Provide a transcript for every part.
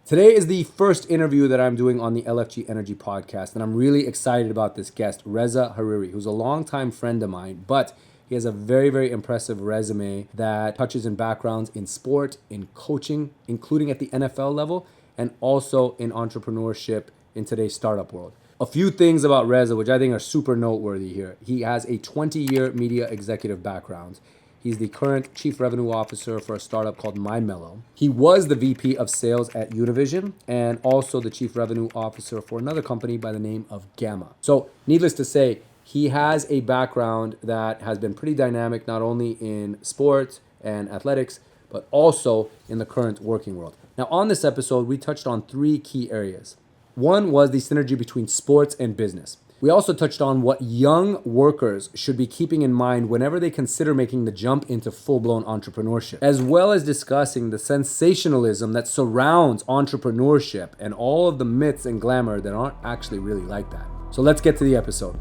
Today is the first interview that I'm doing on the LFG Energy podcast, and I'm really excited about this guest, Reza Hariri, who's a longtime friend of mine, but he has a very, very impressive resume that touches in backgrounds in sport, in coaching, including at the NFL level, and also in entrepreneurship in today's startup world. A few things about Reza, which I think are super noteworthy here. He has a 20-year media executive background. He's the current chief revenue officer for a startup called MyMellow. He was the VP of sales at Univision and also the chief revenue officer for another company by the name of Gamma. So needless to say, he has a background that has been pretty dynamic, not only in sports and athletics, but also in the current working world. Now, on this episode, we touched on three key areas. One was the synergy between sports and business. We also touched on what young workers should be keeping in mind whenever they consider making the jump into full-blown entrepreneurship, as well as discussing the sensationalism that surrounds entrepreneurship and all of the myths and glamour that aren't actually really like that. So let's get to the episode.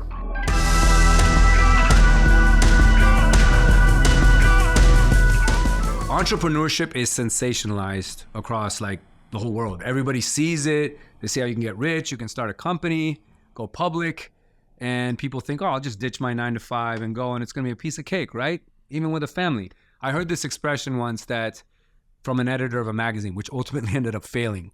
Entrepreneurship is sensationalized across the whole world. Everybody sees it. They see how you can get rich. You can start a company, go public, and people think, oh, I'll just ditch my 9 to 5 and go, and it's going to be a piece of cake, right? Even with a family. I heard this expression once that from an editor of a magazine, which ultimately ended up failing.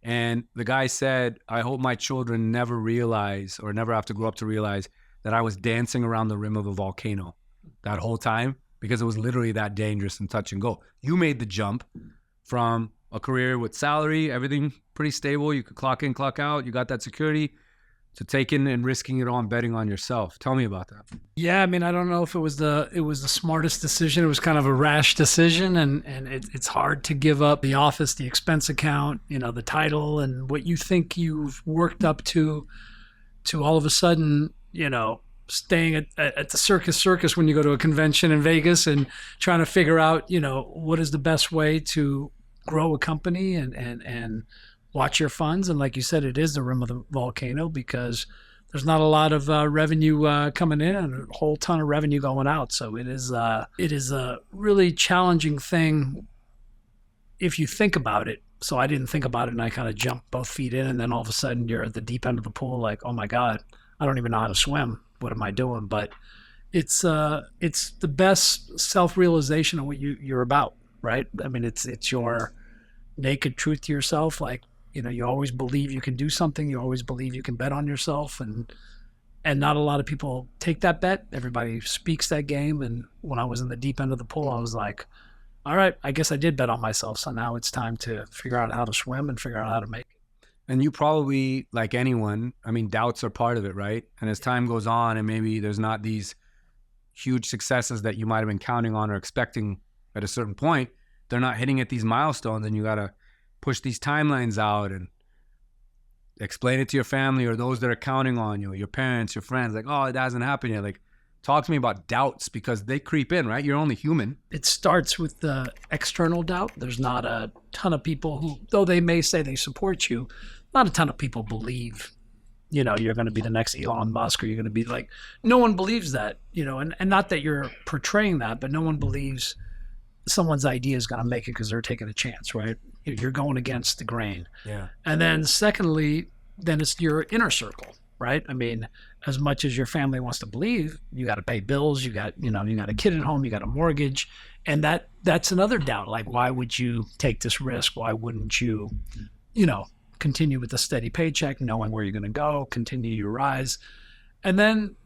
And the guy said, I hope my children never realize or never have to grow up to realize that I was dancing around the rim of a volcano that whole time, because it was literally that dangerous and touch and go. You made the jump from a career with salary, everything pretty stable. You could clock in, clock out. You got that security, to taking and risking it all and betting on yourself. Tell me about that. Yeah, I mean, I don't know if it was the smartest decision. It was kind of a rash decision, and it's hard to give up the office, the expense account, the title, and what you think you've worked up to all of a sudden, staying at the circus when you go to a convention in Vegas and trying to figure out, what is the best way to grow a company and watch your funds. And like you said, it is the rim of the volcano because there's not a lot of revenue coming in and a whole ton of revenue going out. So it is a really challenging thing if you think about it. So I didn't think about it, and I kind of jumped both feet in, and then all of a sudden you're at the deep end of the pool like, oh my God, I don't even know how to swim. What am I doing? But it's the best self-realization of what you're about, right? I mean, it's your naked truth to yourself. Like, you always believe you can do something. You always believe you can bet on yourself, and not a lot of people take that bet. Everybody speaks that game. And when I was in the deep end of the pool, I was like, all right, I guess I did bet on myself. So now it's time to figure out how to swim and figure out how to make it. And you probably, like anyone, I mean, doubts are part of it, right? And as time goes on and maybe there's not these huge successes that you might have been counting on or expecting at a certain point, they're not hitting at these milestones, and you got to push these timelines out and explain it to your family or those that are counting on you, your parents, your friends, like, oh, it hasn't happened yet. Like, talk to me about doubts, because they creep in, right? You're only human. It starts with the external doubt. There's not a ton of people who, though they may say they support you, not a ton of people believe, you're going to be the next Elon Musk, or you're going to be like, no one believes that, and not that you're portraying that, but no one believes someone's idea is going to make it because they're taking a chance, right? You're going against the grain. Yeah. And then secondly, then it's your inner circle, right? I mean, as much as your family wants to believe, you got to pay bills, you got a kid at home, you got a mortgage. And that's another doubt. Like, why would you take this risk? Why wouldn't you, continue with a steady paycheck, knowing where you're going to go, continue your rise? And then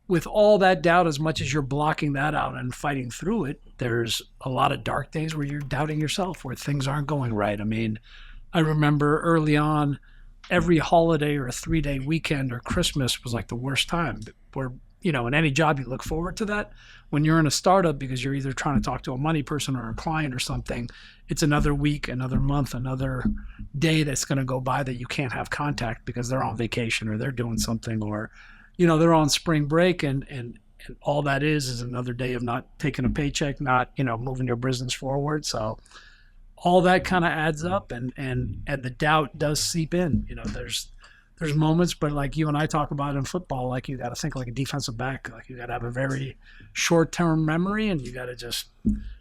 with all that doubt, as much as you're blocking that out and fighting through it, there's a lot of dark days where you're doubting yourself, where things aren't going right. I mean, I remember early on, every holiday or a 3-day weekend or Christmas was like the worst time. Where, in any job, you look forward to that. When you're in a startup, because you're either trying to talk to a money person or a client or something, it's another week, another month, another day that's going to go by that you can't have contact because they're on vacation or they're doing something, or they're on spring break, and all that is another day of not taking a paycheck, not, moving your business forward. So all that kind of adds up, and the doubt does seep in. There's there's moments, but like you and I talk about in football, like you got to think like a defensive back. Like you got to have a very short-term memory, and you got to just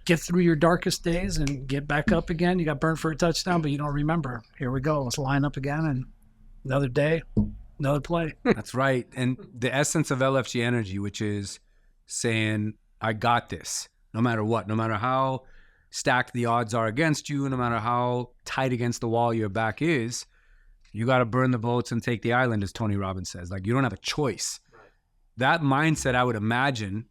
get through your darkest days and get back up again. You got burned for a touchdown, but you don't remember. Here we go. Let's line up again, and another day, another play. That's right. And the essence of LFG Energy, which is saying, I got this, no matter what, no matter how stacked the odds are against you, no matter how tight against the wall your back is, you got to burn the boats and take the island, as Tony Robbins says. Like, you don't have a choice. Right. That mindset, I would imagine,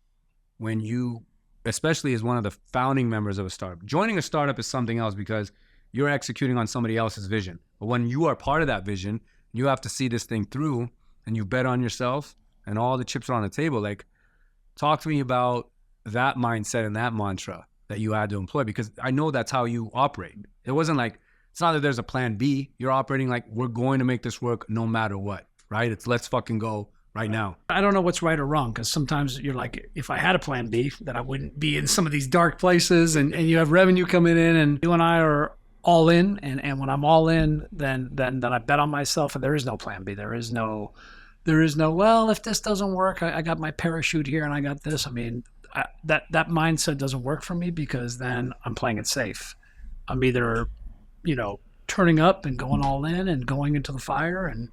when you, especially as one of the founding members of a startup, joining a startup is something else because you're executing on somebody else's vision. But when you are part of that vision, you have to see this thing through, and you bet on yourself and all the chips are on the table. Like, talk to me about that mindset and that mantra that you had to employ, because I know that's how you operate. It wasn't like, it's not that there's a plan B. You're operating like, we're going to make this work no matter what, right? It's let's fucking go right now. I don't know what's right or wrong, because sometimes you're like, if I had a plan B, then I wouldn't be in some of these dark places, and you have revenue coming in, and you and I are all in, and when I'm all in, then I bet on myself, and there is no plan B. There is no, well, if this doesn't work, I got my parachute here and I got this. I mean, that mindset doesn't work for me, because then I'm playing it safe. I'm either, turning up and going all in and going into the fire and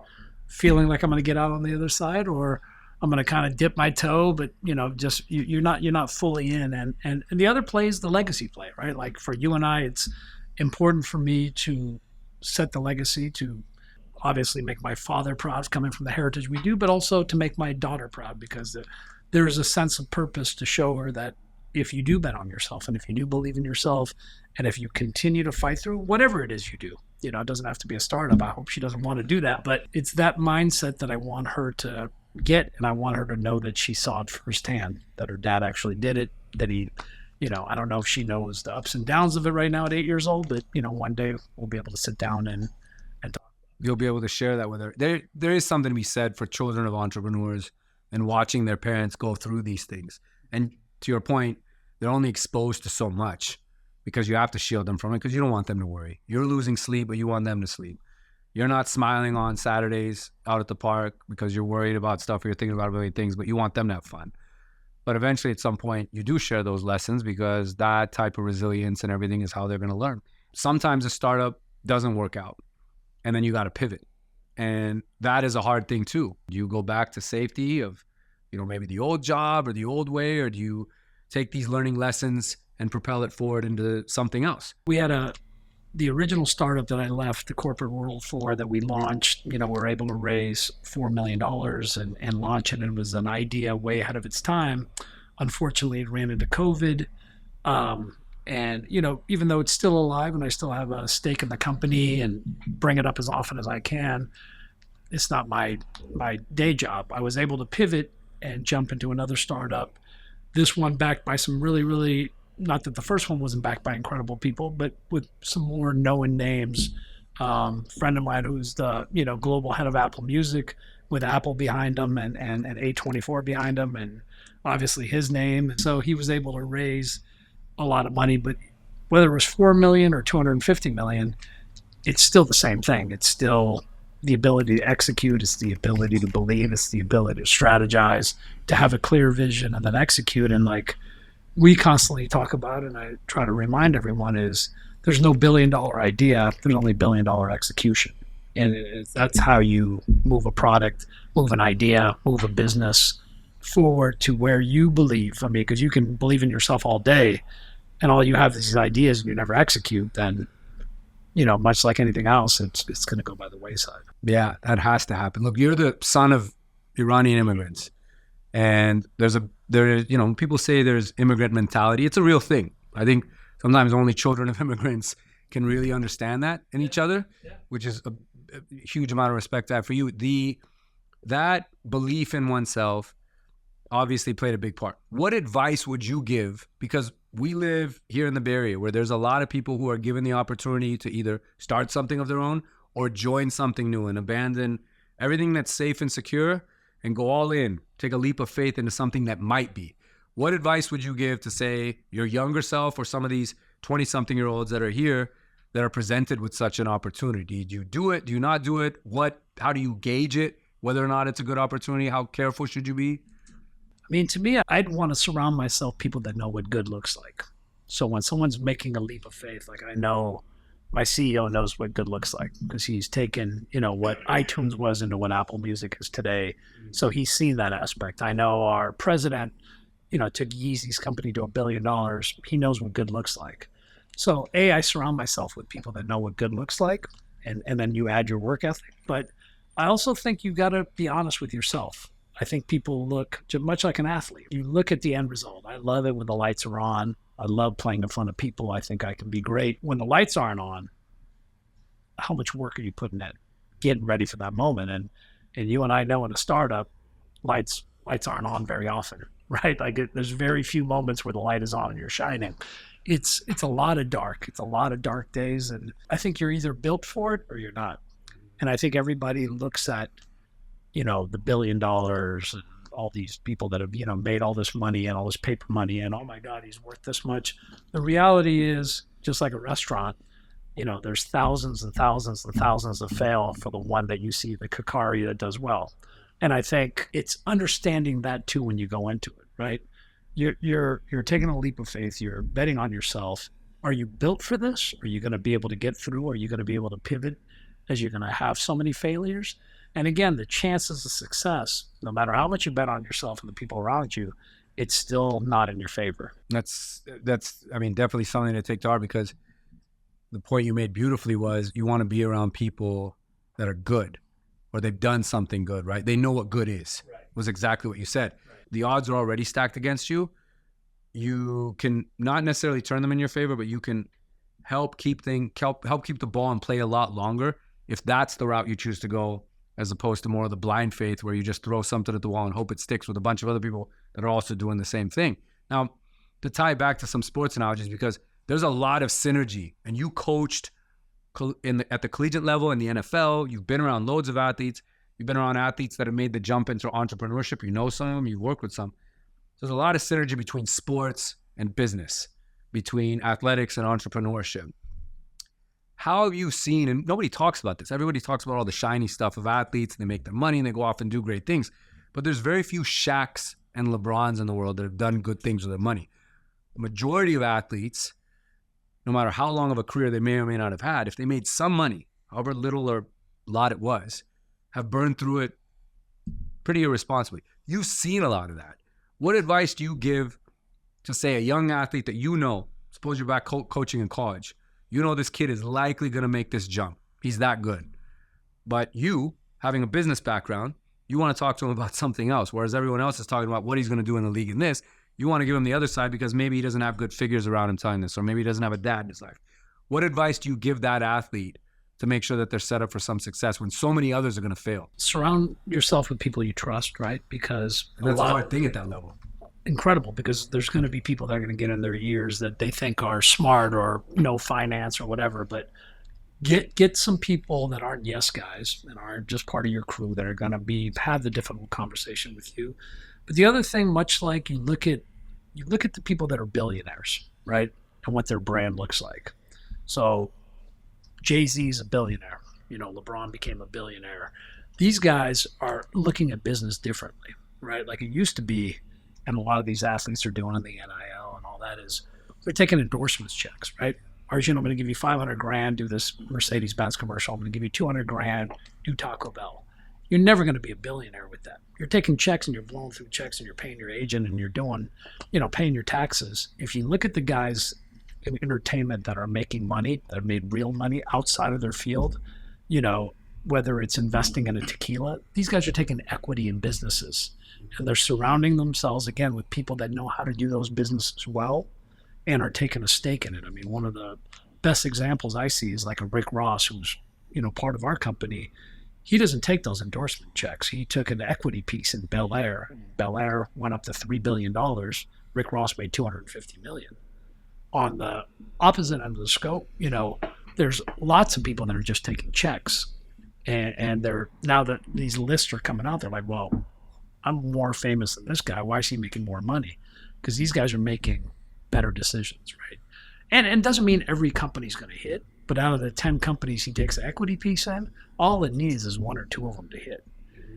feeling like I'm going to get out on the other side, or I'm going to kind of dip my toe, but just you're not fully in. And the other play is the legacy play, right? Like for you and I, it's important for me to set the legacy, to obviously make my father proud coming from the heritage we do, but also to make my daughter proud, because there is a sense of purpose to show her that if you do bet on yourself, and if you do believe in yourself, and if you continue to fight through whatever it is you do, it doesn't have to be a startup. I hope she doesn't want to do that, but it's that mindset that I want her to get, and I want her to know that she saw it firsthand, that her dad actually did it, that he, I don't know if she knows the ups and downs of it right now at 8 years old, but one day we'll be able to sit down and talk. You'll be able to share that with her. There is something to be said for children of entrepreneurs and watching their parents go through these things. And to your point, they're only exposed to so much, because you have to shield them from it, because you don't want them to worry. You're losing sleep, but you want them to sleep. You're not smiling on Saturdays out at the park because you're worried about stuff, or you're thinking about a million things, but you want them to have fun. But eventually at some point you do share those lessons, because that type of resilience and everything is how they're going to learn. Sometimes a startup doesn't work out, and then you got to pivot. And that is a hard thing too. Do you go back to safety of, maybe the old job or the old way, or do you take these learning lessons and propel it forward into something else? We had the original startup that I left the corporate world for, that we launched, we were able to raise $4 million and launch it. And it was an idea way ahead of its time. Unfortunately, it ran into COVID. And, even though it's still alive and I still have a stake in the company and bring it up as often as I can, it's not my day job. I was able to pivot and jump into another startup. This one backed by some really, really, not that the first one wasn't backed by incredible people, but with some more known names. Friend of mine who's the global head of Apple Music, with Apple behind him and A24 behind him, and obviously his name. So he was able to raise a lot of money, but whether it was 4 million or 250 million, it's still the same thing. It's still the ability to execute. It's the ability to believe. It's the ability to strategize, to have a clear vision and then execute. And like we constantly talk about, and I try to remind everyone, is there's no $1 billion idea. There's only $1 billion execution. And that's how you move a product, move an idea, move a business forward to where you believe. I mean, because you can believe in yourself all day, and all you have is these ideas and you never execute, then, much like anything else, it's going to go by the wayside. Yeah, that has to happen. Look, you're the son of Iranian immigrants, and people say there's immigrant mentality. It's a real thing. I think sometimes only children of immigrants can really understand that in each other, which is a huge amount of respect I have for you. That belief in oneself obviously played a big part. What advice would you give? Because we live here in the Bay Area, where there's a lot of people who are given the opportunity to either start something of their own or join something new and abandon everything that's safe and secure and go all in, take a leap of faith into something that might be. What advice would you give to, say, your younger self or some of these 20-something-year-olds that are here that are presented with such an opportunity? Do you do it? Do you not do it? How do you gauge it? Whether or not it's a good opportunity? How careful should you be? I mean, to me, I'd want to surround myself people that know what good looks like. So when someone's making a leap of faith, like I know my CEO knows what good looks like because he's taken, what iTunes was into what Apple Music is today. So he's seen that aspect. I know our president, took Yeezy's company to $1 billion. He knows what good looks like. So I surround myself with people that know what good looks like, and then you add your work ethic. But I also think you got to be honest with yourself. I think people look much like an athlete. You look at the end result. I love it when the lights are on. I love playing in front of people. I think I can be great. When the lights aren't on, how much work are you putting in getting ready for that moment? And you and I know in a startup, lights aren't on very often, right? Like there's very few moments where the light is on and you're shining. It's a lot of dark. It's a lot of dark days. And I think you're either built for it or you're not. And I think everybody looks at, the $1 billion and all these people that have, made all this money and all this paper money and, oh my God, he's worth this much. The reality is, just like a restaurant, there's thousands and thousands and thousands that fail for the one that you see, the Kakari that does well. And I think it's understanding that too when you go into it, right? You're taking a leap of faith. You're betting on yourself. Are you built for this? Are you going to be able to get through? Are you going to be able to pivot as you're going to have so many failures? And again, the chances of success, no matter how much you bet on yourself and the people around you, it's still not in your favor. That's definitely something to take to heart, because the point you made beautifully was you want to be around people that are good, or they've done something good, right? They know what good is. Right. Was exactly what you said. Right. The odds are already stacked against you. You can not necessarily turn them in your favor, but you can help keep the ball in play a lot longer if that's the route you choose to go, as opposed to more of the blind faith where you just throw something at the wall and hope it sticks with a bunch of other people that are also doing the same thing. Now, to tie back to some sports analogies, because there's a lot of synergy, and you coached at the collegiate level in the NFL. You've been around loads of athletes. You've been around athletes that have made the jump into entrepreneurship. You know some of them. You've worked with some. There's a lot of synergy between sports and business, between athletics and entrepreneurship. How have you seen, and nobody talks about this, everybody talks about all the shiny stuff of athletes, and they make their money and they go off and do great things, but there's very few Shaqs and LeBrons in the world that have done good things with their money. The majority of athletes, no matter how long of a career they may or may not have had, if they made some money, however little or lot it was, have burned through it pretty irresponsibly. You've seen a lot of that. What advice do you give to, say, a young athlete that suppose you're back coaching in college, this kid is likely going to make this jump. He's that good. But you, having a business background, you want to talk to him about something else, whereas everyone else is talking about what he's going to do in the league in this. You want to give him the other side because maybe he doesn't have good figures around him telling this, or maybe he doesn't have a dad in his life. What advice do you give that athlete to make sure that they're set up for some success when so many others are going to fail? Surround yourself with people you trust, right? Because that's a hard thing at that level. Incredible, because there's going to be people that are going to get in their ears that they think are smart or know finance or whatever, but get some people that aren't yes guys and aren't just part of your crew that are going to have the difficult conversation with you. But the other thing, much like you look at the people that are billionaires, right, and what their brand looks like. So Jay-Z's a billionaire, LeBron became a billionaire. These guys are looking at business differently, right? Like it used to be, and a lot of these athletes are doing in the NIL and all that, is they're taking endorsements checks, right? Arjun, I'm going to give you $500,000, do this Mercedes-Benz commercial. I'm going to give you $200,000, do Taco Bell. You're never going to be a billionaire with that. You're taking checks and you're blowing through checks and you're paying your agent and you're doing, paying your taxes. If you look at the guys in entertainment that are making money, that have made real money outside of their field, whether it's investing in a tequila, these guys are taking equity in businesses. And they're surrounding themselves, again, with people that know how to do those businesses well and are taking a stake in it. I mean, one of the best examples I see is like a Rick Ross, who's, part of our company. He doesn't take those endorsement checks. He took an equity piece in Bel Air. Bel Air went up to $3 billion. Rick Ross made $250 million. On the opposite end of the scope, there's lots of people that are just taking checks. And they're, now that these lists are coming out, they're like, well, I'm more famous than this guy. Why is he making more money? Because these guys are making better decisions, right? And it doesn't mean every company's going to hit, But out of the 10 companies he takes the equity piece in, all it needs is one or two of them to hit.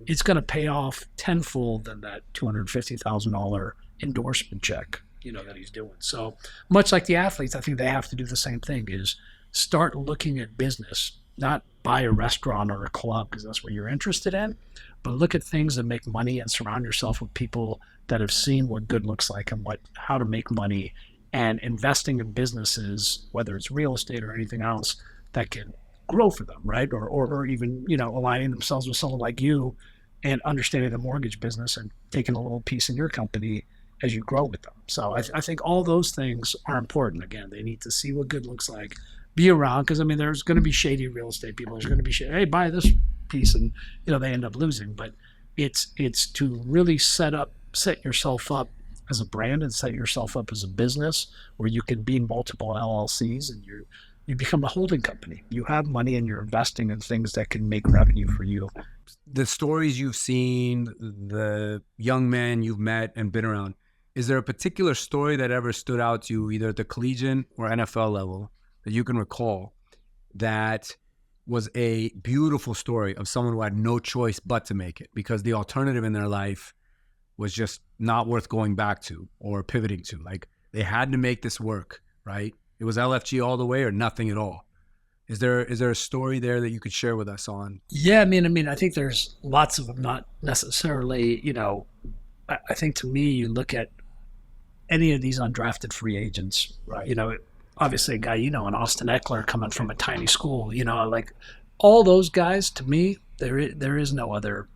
It's going to pay off tenfold than that $250,000 endorsement check, that he's doing. So much like the athletes, I think they have to do the same thing, is start looking at business, not buy a restaurant or a club because that's what you're interested in, but look at things that make money and surround yourself with people that have seen what good looks like and how to make money, and investing in businesses, whether it's real estate or anything else, that can grow for them, right? Or even, aligning themselves with someone like you and understanding the mortgage business and taking a little piece in your company as you grow with them. So I think all those things are important. Again, they need to see what good looks like, be around, because there's going to be shady real estate people. There's going to be hey, buy this piece, and they end up losing. But it's to really set yourself up as a brand and set yourself up as a business where you can be multiple LLCs and you become a holding company. You have money and you're investing in things that can make revenue for you. The stories you've seen, the young men you've met and been around, is there a particular story that ever stood out to you, either at the collegiate or NFL level, that you can recall that was a beautiful story of someone who had no choice but to make it because the alternative in their life was just not worth going back to or pivoting to? Like, they had to make this work, right? It was LFG all the way or nothing at all. Is there a story there that you could share with us on? Yeah, I think there's lots of them, not necessarily, I think to me, you look at any of these undrafted free agents, right? Obviously a guy, an Austin Eckler coming from a tiny school, like all those guys, to me, there is no other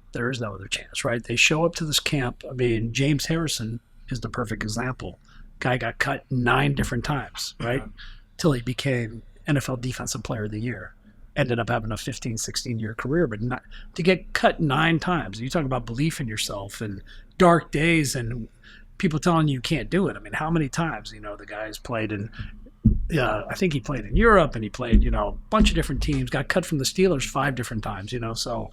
chance, right? They show up to this camp. James Harrison is the perfect example. Guy got cut 9 different times, right? Till he became NFL Defensive Player of the Year. Ended up having a 15, 16-year career, but not to get cut 9 times. You talk about belief in yourself and dark days and people telling you can't do it. How many times, the guy's played in, I think he played in Europe and he played, a bunch of different teams, got cut from the Steelers 5 different times, so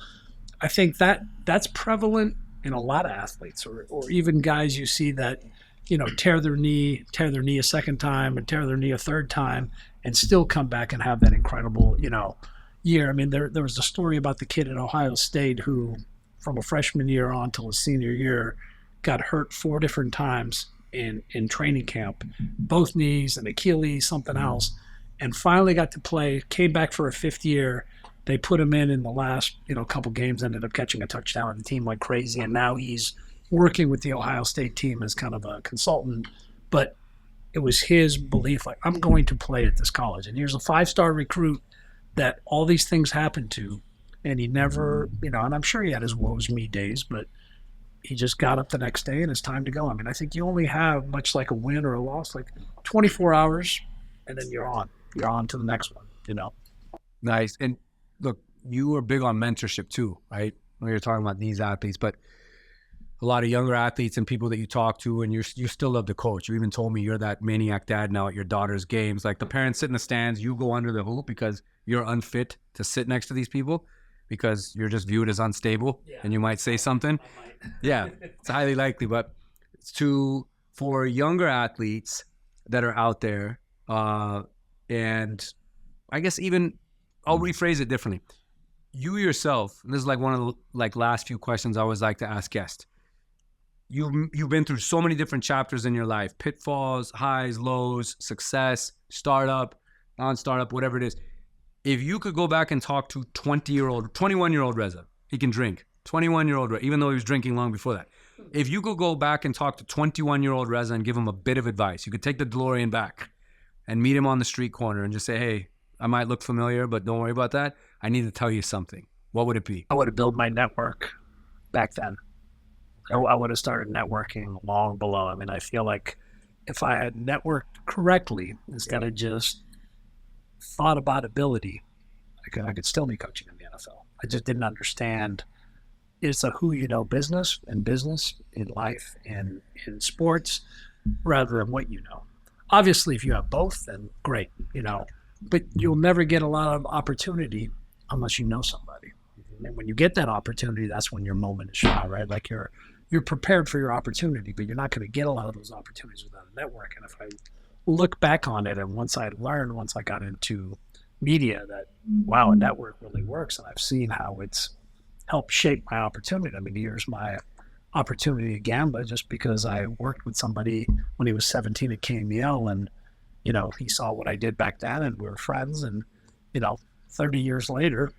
I think that's prevalent in a lot of athletes or even guys you see that, tear their knee a second time and tear their knee a third time and still come back and have that incredible, year. There was a story about the kid at Ohio State who, from a freshman year on till his senior year, got hurt 4 different times in training camp, both knees, and Achilles, something else, and finally got to play, came back for a 5th year. They put him in the last, couple games, ended up catching a touchdown, and the team went crazy, and now he's working with the Ohio State team as kind of a consultant. But it was his belief, like, I'm going to play at this college. And here's a 5-star recruit that all these things happened to, and he never, and I'm sure he had his woes me days, but he just got up the next day and it's time to go. I think you only have, much like a win or a loss, like 24 hours, and then you're on to the next one, Nice. And look, you are big on mentorship too, right? When you're talking about these athletes, but a lot of younger athletes and people that you talk to, and you still love to coach. You even told me you're that maniac dad now at your daughter's games. Like, the parents sit in the stands, you go under the hoop because you're unfit to sit next to these people because you're just viewed as unstable, and you might say something. Yeah, it's highly likely. But for younger athletes that are out there, and I guess even I'll rephrase it differently. You yourself, and this is like one of the last few questions I always like to ask guests. You've been through so many different chapters in your life, pitfalls, highs, lows, success, startup, non-startup, whatever it is. If you could go back and talk to 21-year-old Reza, he can drink, 21-year-old Reza, even though he was drinking long before that. If you could go back and talk to 21-year-old Reza and give him a bit of advice, you could take the DeLorean back and meet him on the street corner and just say, hey, I might look familiar, but don't worry about that. I need to tell you something. What would it be? I would have built my network back then. I would have started networking long below. I feel like if I had networked correctly, instead of just thought about ability, I could still be coaching in the NFL. I just didn't understand it's a who you know business, in life, and in sports, rather than what you know. Obviously, if you have both, then great, but you'll never get a lot of opportunity unless you know somebody. And when you get that opportunity, that's when your moment is shot, right? Like you're prepared for your opportunity, but you're not going to get a lot of those opportunities without a network. And if I look back on it, and once I got into media that, wow, a network really works. And I've seen how it's helped shape my opportunity. I mean, here's my opportunity at Gamba just because I worked with somebody when he was 17 at KMEL, and, you know, he saw what I did back then and we were friends. And, you know, 30 years later,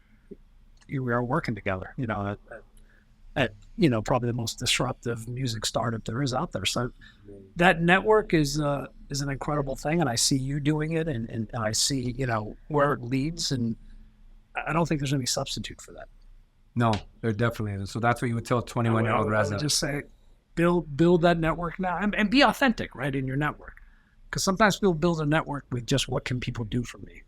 here we are working together, you know, at you know, probably the most disruptive music startup there is out there. So that network is an incredible thing, and I see you doing it, and I see, you know, where it leads, and I don't think there's any substitute for that. No, there definitely isn't. So that's what you would tell 21-year-old Reza. Just say, build that network now, and be authentic, right, in your network. Because sometimes people build a network with just what can people do for me,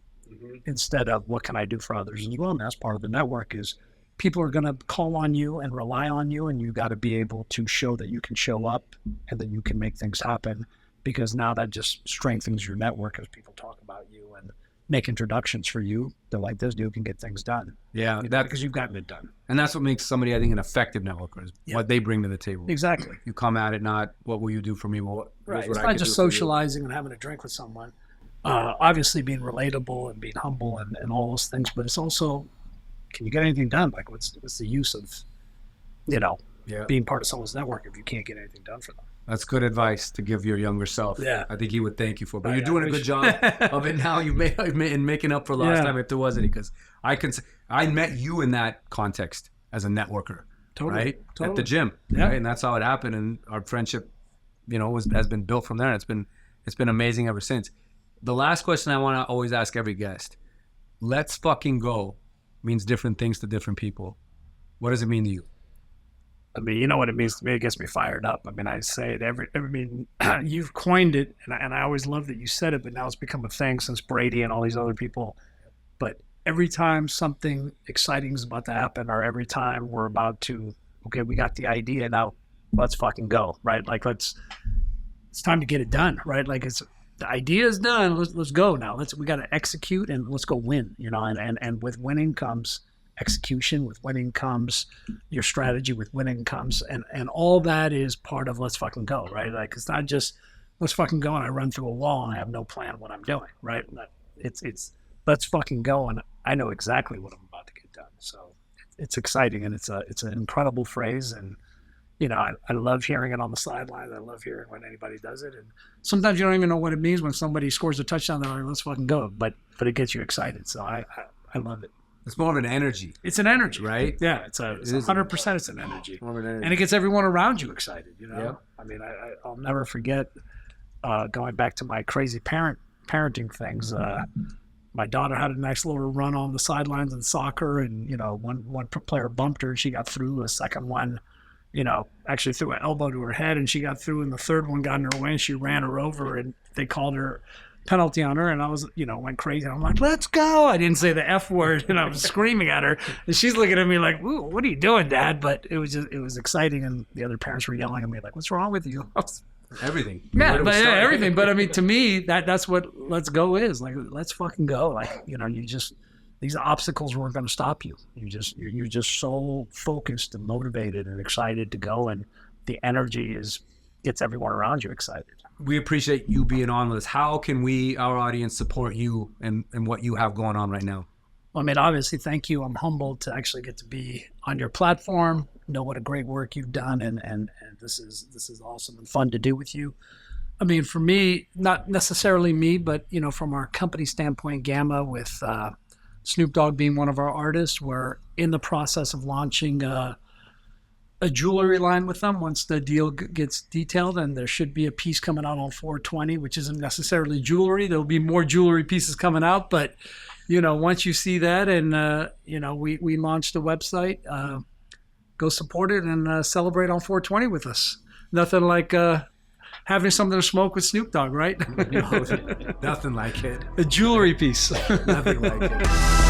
instead of what can I do for others as well. And that's part of the network is people are going to call on you and rely on you, and you got to be able to show that you can show up and that you can make things happen, because now that just strengthens your network as people talk about you and make introductions for you. They're like, this dude can get things done. Yeah, because you've gotten it done. And that's what makes somebody, I think, an effective networker, is what they bring to the table. Exactly. You come at it not, what will you do for me? Well, right. It's not just socializing and having a drink with someone. Obviously being relatable and being humble and all those things, but it's also, can you get anything done? Like, what's the use of, you know, being part of someone's network if you can't get anything done for them? That's good advice to give your younger self. Yeah. I think he would thank you for it. But you're doing a good job of it now. You in making up for last time if there was any, because I met you in that context as a networker, right? Totally. At the gym, right? And that's how it happened. And our friendship, you know, has been built from there. It's been amazing ever since. The last question I want to always ask every guest: let's fucking go means different things to different people. What does it mean to you? I mean, you know what it means to me. It gets me fired up. I mean, I say it I mean, you've coined it, and I always love that you said it, but now it's become a thing since Brady and all these other people. But every time something exciting is about to happen, or every time we're about to, okay, we got the idea, now let's fucking go, right? Like, it's time to get it done, right? Like, the idea is done. Let's go now. We got to execute, and let's go win, you know, and with winning comes execution, with winning comes your strategy, with winning comes, and all that is part of let's fucking go, right? Like, it's not just let's fucking go and I run through a wall and I have no plan what I'm doing, right? It's let's fucking go, and I know exactly what I'm about to get done. So it's exciting, and it's an incredible phrase, and you know, I love hearing it on the sidelines. I love hearing when anybody does it, and sometimes you don't even know what it means when somebody scores a touchdown. They're like, let's fucking go, but it gets you excited. So I love it. It's more of an energy. It's an energy, right? Yeah, it's 100%. It's an energy. More of an energy, and it gets everyone around you excited. You know, yeah. I mean, I'll never forget going back to my crazy parenting things. My daughter had a nice little run on the sidelines in soccer, and you know, one player bumped her, and she got through. The second one, you know, actually threw an elbow to her head, and she got through, and the third one got in her way, and she ran her over, and they called her penalty on her, and I was, you know, went crazy. I'm like, let's go. I didn't say the F word, and I was screaming at her, and she's looking at me like, ooh, what are you doing, Dad? But it was exciting, and the other parents were yelling at me like, what's wrong with you? Everything. Everything. But I mean, to me, that's what let's go is. Like, let's fucking go. Like, you know, these obstacles weren't going to stop you. You're just so focused and motivated and excited to go, and the energy gets everyone around you excited. We appreciate you being on with us. How can our audience, support you and what you have going on right now? Well, I mean, obviously, thank you. I'm humbled to actually get to be on your platform. Know what a great work you've done, and this is awesome and fun to do with you. I mean, for me, not necessarily me, but you know, from our company standpoint, Gamma, with Snoop Dogg being one of our artists, we're in the process of launching a jewelry line with them once the deal gets detailed, and there should be a piece coming out on 420, which isn't necessarily jewelry. There'll be more jewelry pieces coming out, but you know, once you see that, and you know, we launched a website, go support it and celebrate on 420 with us. Nothing like having something to smoke with Snoop Dogg, right? No, nothing like it. A jewelry piece. Nothing like it.